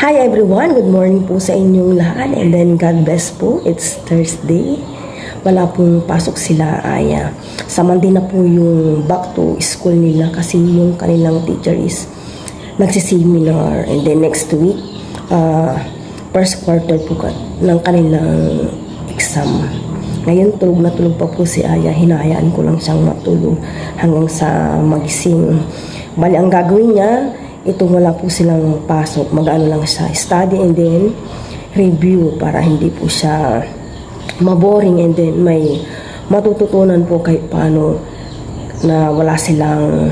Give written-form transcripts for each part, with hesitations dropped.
Hi everyone! Good morning po sa inyong lahat and then God bless po. It's Thursday. Wala pong pasok sila Aya. Sa Monday na po yung back to school nila kasi yung kanilang teacher is nagsiseminar and then next week first quarter po ng kanilang exam. Ngayon tulog na tulog pa po si Aya. Hinahayaan ko lang siyang matulog hanggang sa magising. Bali ang gagawin niya, itong wala po silang pasok, mag-ano lang siya, study and then review para hindi po siya maboring and then may matututunan po kahit paano na wala silang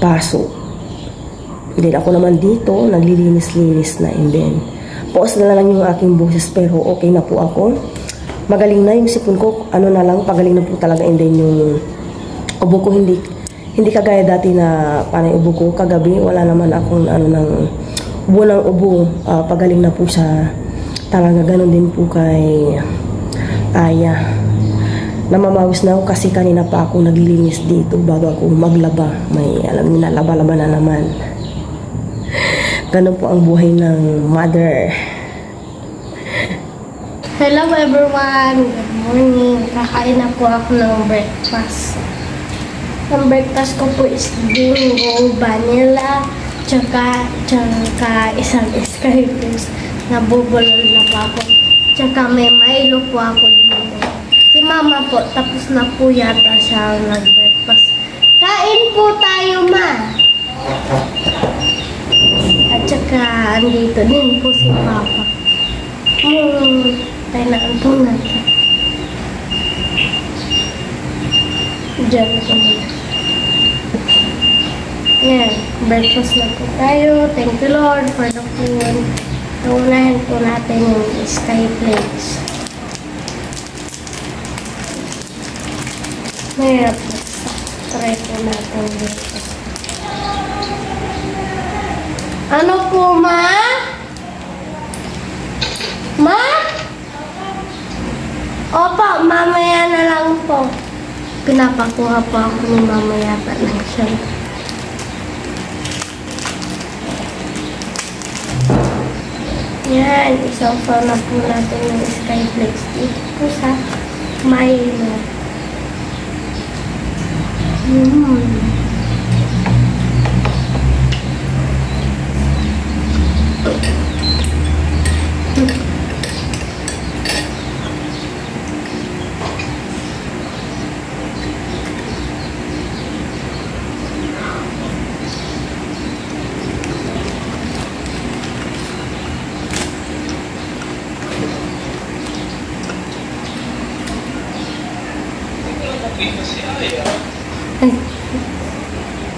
pasok. And then ako naman dito, naglilinis-linis na and then pause na lang yung aking boses pero okay na po ako. Magaling na yung sipon ko, ano na lang, pagaling na po talaga and then yung ubo ko hindi kagaya dati na parang ubo ko kagabi, wala naman akong ubo ng ubo. Pagaling na po siya. Talaga ganun din po kay Aya. Namamawis na ako kasi kanina pa ako naglilinis dito bago ako maglaba. May alam niyo na, laba-laba na naman. Ganun po ang buhay ng mother. Hello everyone! Good morning! Kakain na po ako ng breakfast. Ang breakfast ko po is bingo, vanilla, tsaka isang skyfish. Nabubulol na po ako. Tsaka may Milo po ako dito. Si mama po, tapos na po yata siya nag-breakfast. Kain po tayo, ma! At tsaka andito din po si papa. Tainaan po natin. Diyan po muna. Yan, breakfast na po tayo. Thank you Lord for the food. Naunahin po natin yung sky plates. Mayroon po. Try po natin dito. Ano po, ma? Ma? Opo, mamaya na lang po. Pinapakuha po ako ni mama yata ng siya. Yan, isaw-saw na po natin yung skyflex dito po sa Milo.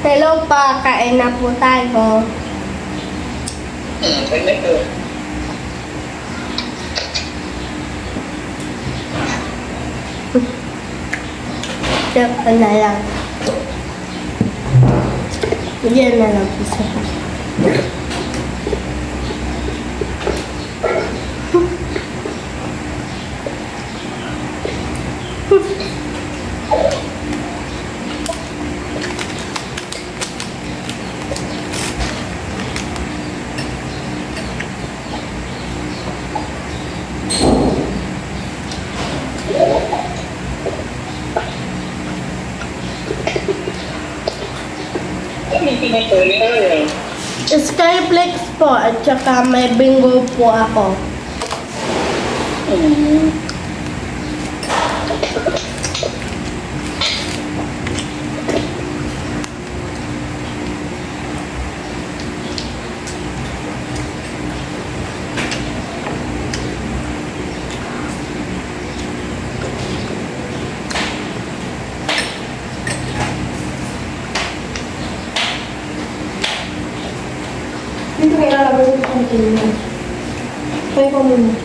Hello pa, kain na po tayo. Diyan na lang. Diyan na lang po sa Skyflex po at saka may bingo po ako. Dito may ilalagay ko ang tingin. Kaya ko muna.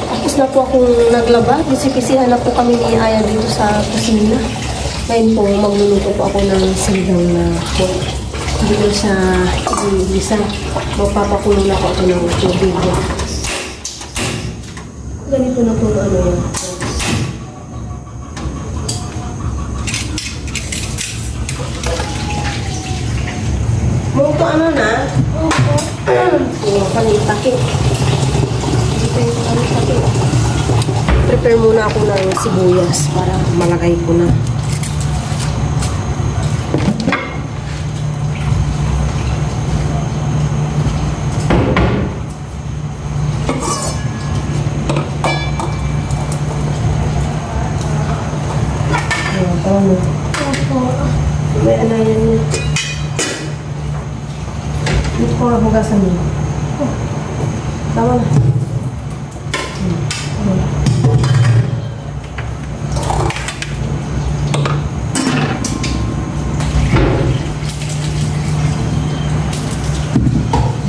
Tapos na po akong naglaba. Kisi-kisihan na po kami ni Aya dito sa kusina. Ngayon po, magluluto po ako ng sinigang na pork. Hindi ko siya i-isa. Magpapakulo na po ako ng tubig. Ganito na kung ano yan. Muto ano na? Opo. Yung panitake. Dito yung panitake. Prepare muna ako ng sibuyas para malagay ko na. Ano? Opo. May anayan niya. Dito ko nga hugasan niyo. Tama na.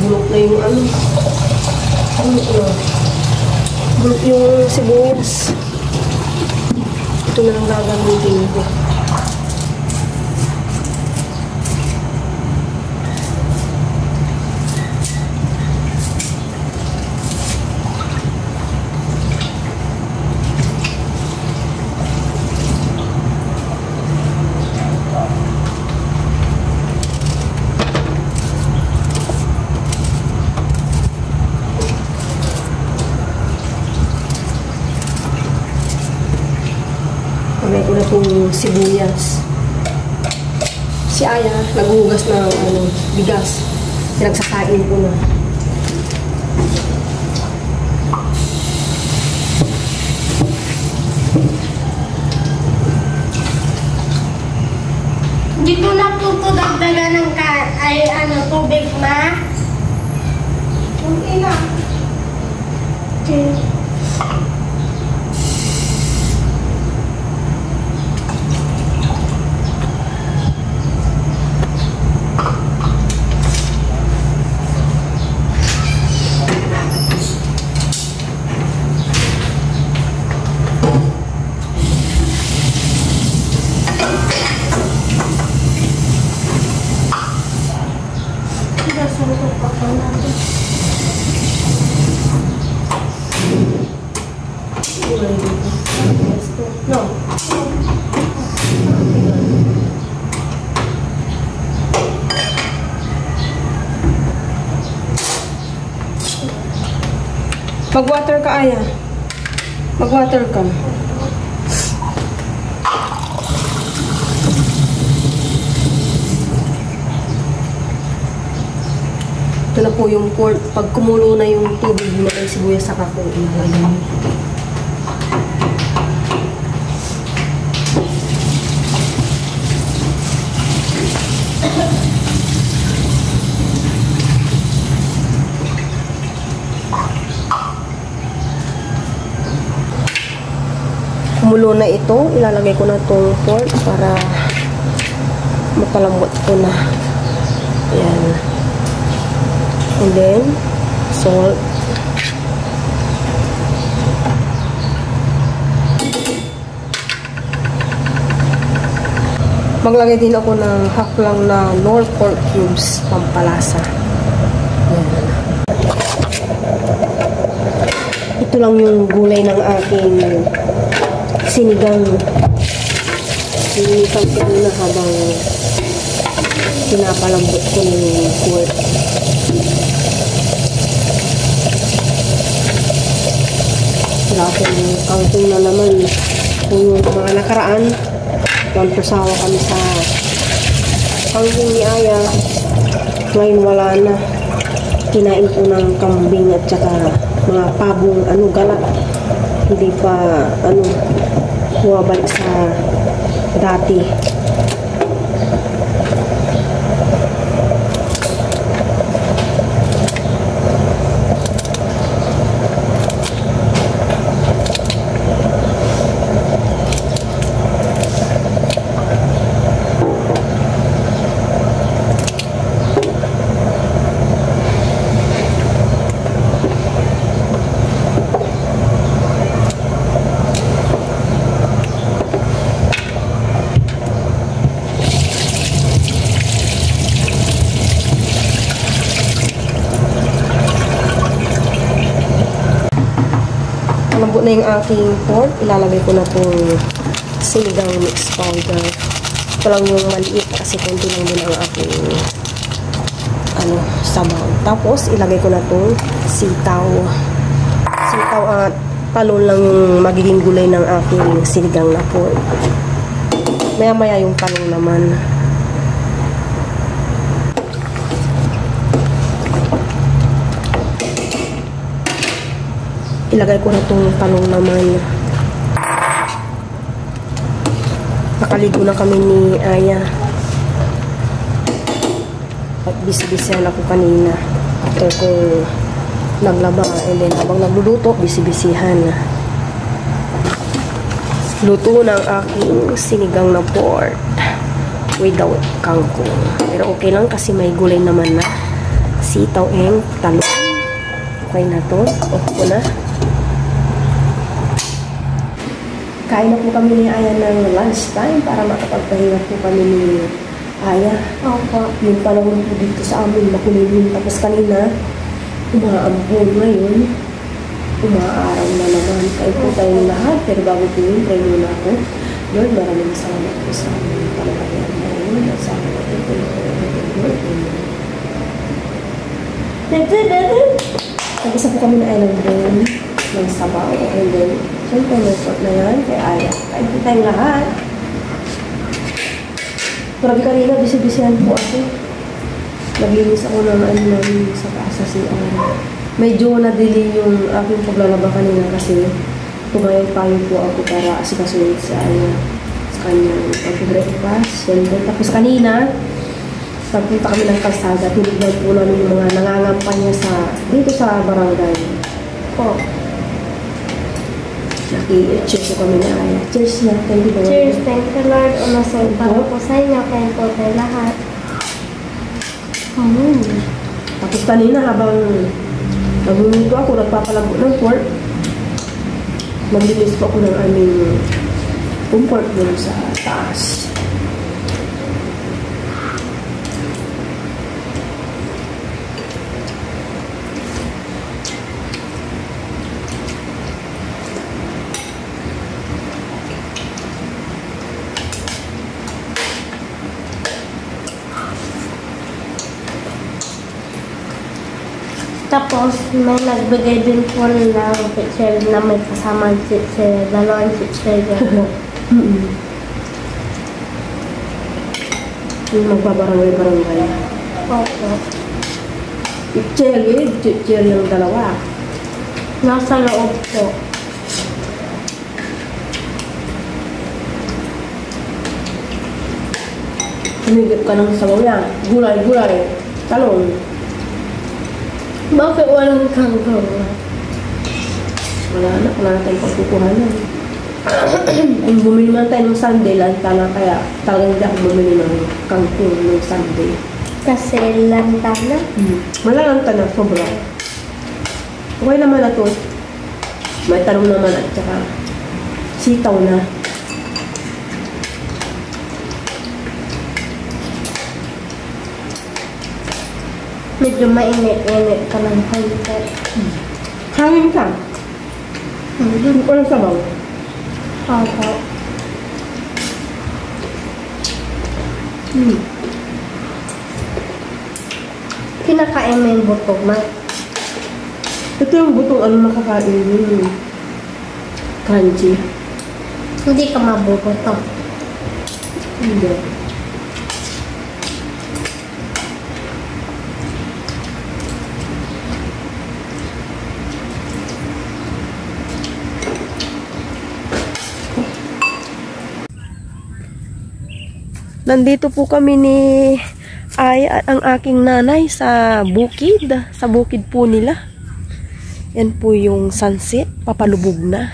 Bulok na yung ano. Bulok yung sibuyas. Ito na lang gagamitin ko. Lagay ko na itong sibuyas. Si Aya, naghuhugas ng bigas. Pinagsakain ko na. Hindi ko na po ito dagdagan ng tubig, ma. Okay na. Okay. No. Mag-water ka, Aya. Mag-water ka. Ito na po yung pork. Pag kumulo na yung tubig, may sibuyas sa kako. Kumulo na ito, ilalagay ko na itong pork para mapalambot ko na. Ayan. And then, salt. Maglagay din ako ng half lang na Knorr pork cubes, pampalasa. Ayan. Ito lang yung gulay ng aking sinigang. Sinigang ko na habang pinapalambot ko ng pork. Lasang kangkong na naman. Kung yung mga nakaraan, nagpusawa kami sa kangkong ni Aya. Ngayon wala na. Kinain ko ng kambing at saka mga pabong gala. Hindi pa bumabalik sa dati. luto na yung aking pork. Ilalagay ko na itong sinigang mix powder. Ito lang yung maliit kasi konti lang din ang aking sabaw. Tapos, ilagay ko na itong sitaw. Sitaw at talon lang yung magiging gulay ng aking sinigang na pork. Maya-maya yung talong naman. Ilagay ko na itong talong naman. Nakaligo na kami ni Aya. At busy-busyhan ako kanina. After kong naglaba. And then habang nagluluto, busy-busyhan. Luto ng aking sinigang na pork without kangkong. Pero okay lang kasi may gulay naman na sitaw and talong. Okay na to. Okay ko na. Kain na po kami ni Aya ng lunch time para makapagpahinga po kami ni Aya. Opo. Yung panahon po dito sa amin, makulimlim. Tapos kanina, umaampon. Ngayon, umaaraw na naman. Kain po tayong lahat. Pero bago po yun, try muna ako. Lord, maraming salamat po sa aming palagayan ngayon. At sa amin natin po Nag-isa po kami na Aya ng bowl ng sabaw. And then, siyempre, may pot na yan kay Aya. Kain po tayong lahat. Grabe kanina, busy-busyhan po ako. Naglinis ako ng namin sa kaasa si Aya. Medyo na-delay yung aking paglalaba kanina kasi tumayang payo po ako para asikasulit si Aya sa kanyang pag-breakfast. Tapos kanina, pagpunta kami ng kalsada, tinignan po namin yung mga nangangampanya dito sa barangay. Po. Naki-cheers ko kami na Aya. Cheers na. Thank you, Lord. Cheers. Thank you, Lord. Umasol para po sa inyo. Kain po tayo lahat. Tapos kanina habang nagluluto ako, nagpapalago ng pork. Maglinis po ako ng aming pork doon sa taas. Tapos, may nagbigay din po ng picture na may kasama picture, dalawang picture po. Yung magbabarangay-barangay. Opo. Picture yung dalawa. Nasa loob po. Humigit ka ng sabaw yan. Gulay, talong. Bakit walang kangkong? Wala na tayong pagkukuhanan. Kung bumili man tayo ng Sunday, lanta na kaya talagang hindi ako bumili ng kangkong ng Sunday. Kasi lanta na? Wala lanta na, sobra. Okay naman na to. May talong naman at saka sitaw na. Medyo mainit-init ka ng konti. Hangin ka? Hindi ko lang sabaw. Opo. Kinakain mo yung buto, ma? Ito yung butong makakain yun. Crunchy. Hindi ka mabubuto. Hindi. Nandito po kami ni ang aking nanay sa bukid po nila. Yan po yung sunset, papalubog na.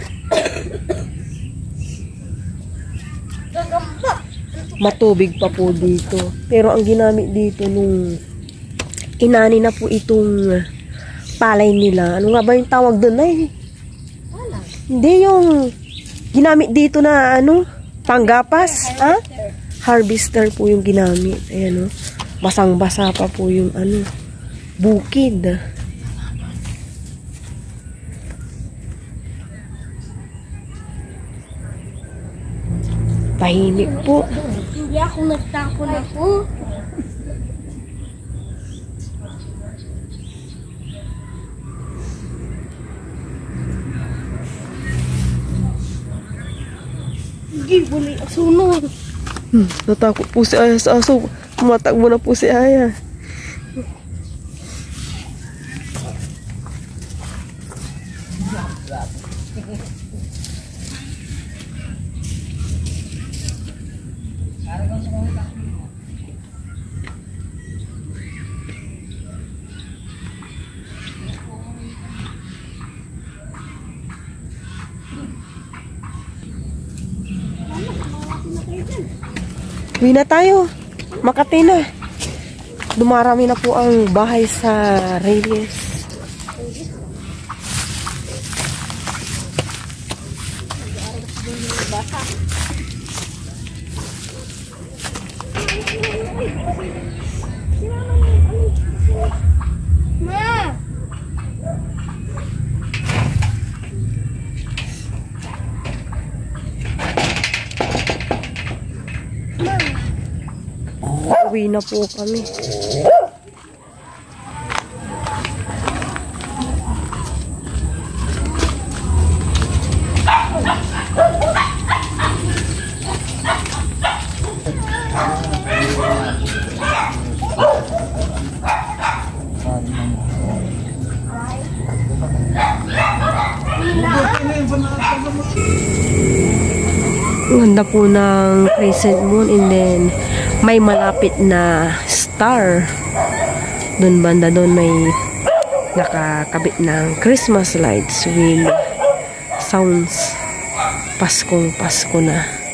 Matubig pa po dito. Pero ang ginamit dito nung inani na po itong palay nila. Ano nga ba yung tawag doon ay? Hindi yung ginamit dito na panggapas, ha? Harvester po yung ginamit. Ayan, basang-basa pa po yung bukid. Tahimik po. Hindi ako nagtapon ako. Hindi, buli asunod. Natakot po si Aya sa aso. Tumatakbo na po si Aya. Uwi na tayo. Makati na. Dumarami na po ang bahay sa Reyes. Ma! Uwi na po kami. Ang ganda po ng crescent moon and then may malapit na star. Doon banda doon may nakakabit ng Christmas lights with sounds. Paskong Pasko na.